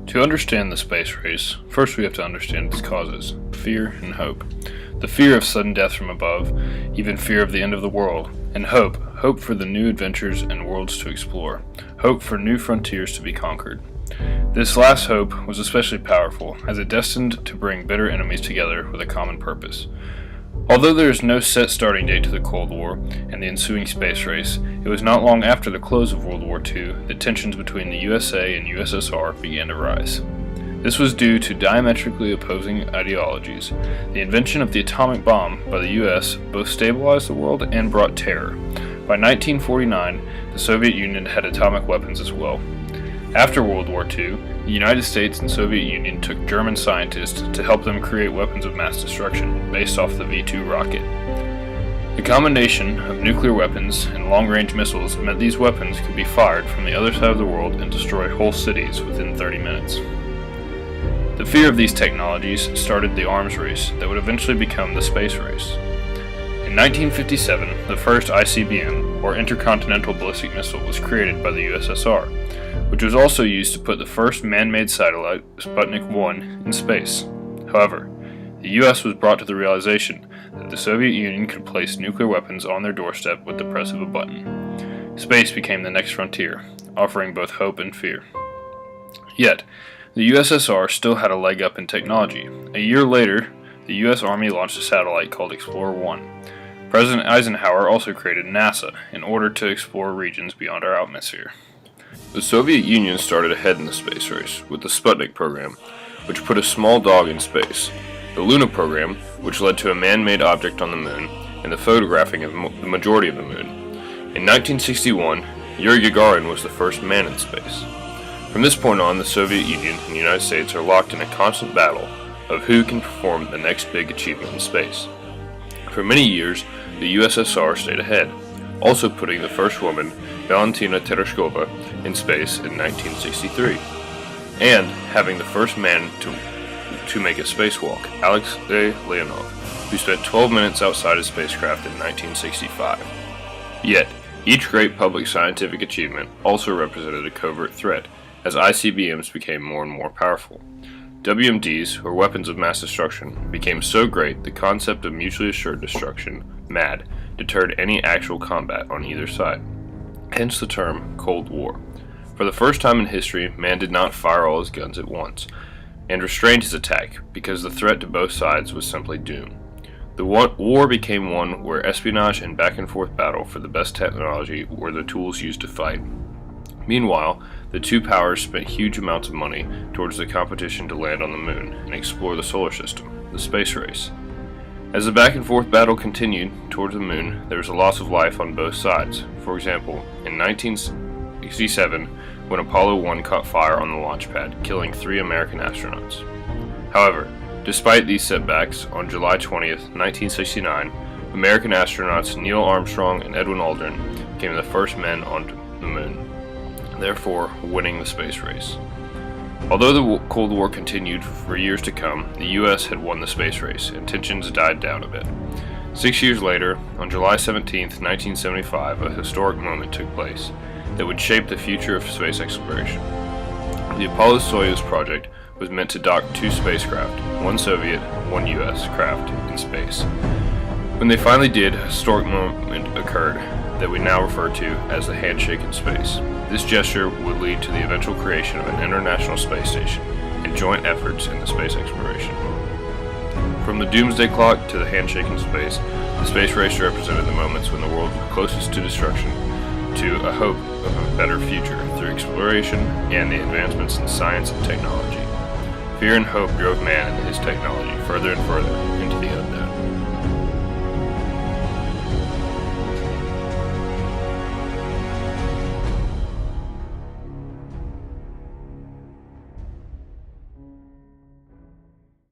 To understand the space race, first we have to understand its causes: fear and hope. The fear of sudden death from above, even fear of the end of the world, and hope for the new adventures and worlds to explore, hope for new frontiers to be conquered. This last hope was especially powerful, as it destined to bring bitter enemies together with a common purpose. Although there is no set starting date to the Cold War and the ensuing space race, it was not long after the close of World War II that tensions between the USA and USSR began to rise. This was due to diametrically opposing ideologies. The invention of the atomic bomb by the US both stabilized the world and brought terror. By 1949, the Soviet Union had atomic weapons as well. After World War II, the United States and Soviet Union took German scientists to help them create weapons of mass destruction based off the V-2 rocket. The combination of nuclear weapons and long-range missiles meant these weapons could be fired from the other side of the world and destroy whole cities within 30 minutes. The fear of these technologies started the arms race that would eventually become the space race. In 1957, the first ICBM, or Intercontinental Ballistic Missile, was created by the USSR, which was also used to put the first man-made satellite, Sputnik 1, in space. However, the US was brought to the realization that the Soviet Union could place nuclear weapons on their doorstep with the press of a button. Space became the next frontier, offering both hope and fear. Yet, the USSR still had a leg up in technology. A year later, the US Army launched a satellite called Explorer 1. President Eisenhower also created NASA in order to explore regions beyond our atmosphere. The Soviet Union started ahead in the space race with the Sputnik program, which put a small dog in space, the Luna program, which led to a man-made object on the moon, and the photographing of the majority of the moon. In 1961, Yuri Gagarin was the first man in space. From this point on, the Soviet Union and the United States are locked in a constant battle of who can perform the next big achievement in space. For many years, the USSR stayed ahead, also putting the first woman, Valentina Tereshkova, in space in 1963, and having the first man to make a spacewalk, Alexei Leonov, who spent 12 minutes outside his spacecraft in 1965. Yet, each great public scientific achievement also represented a covert threat, as ICBMs became more and more powerful. WMDs, or weapons of mass destruction, became so great the concept of mutually assured destruction, MAD, deterred any actual combat on either side. Hence the term Cold War. For the first time in history, man did not fire all his guns at once, and restrained his attack because the threat to both sides was simply doom. The war became one where espionage and back-and-forth battle for the best technology were the tools used to fight. Meanwhile, the two powers spent huge amounts of money towards the competition to land on the moon and explore the solar system, the space race. As the back-and-forth battle continued towards the moon, there was a loss of life on both sides. For example, in 1967, when Apollo 1 caught fire on the launch pad, killing 3 American astronauts. However, despite these setbacks, on July 20th, 1969, American astronauts Neil Armstrong and Edwin Aldrin became the first men on the moon, therefore winning the space race. Although the Cold War continued for years to come, the US had won the space race, and tensions died down a bit. 6 years later, on July 17, 1975, a historic moment took place that would shape the future of space exploration. The Apollo-Soyuz project was meant to dock 2 spacecraft, one Soviet, one US craft, in space. When they finally did, a historic moment occurred that we now refer to as the handshake in space. This gesture would lead to the eventual creation of an international space station and joint efforts in the space exploration. From the doomsday clock to the handshake in space, the space race represented the moments when the world was closest to destruction to a hope of a better future through exploration and the advancements in science and technology. Fear and hope drove man into his technology further and further,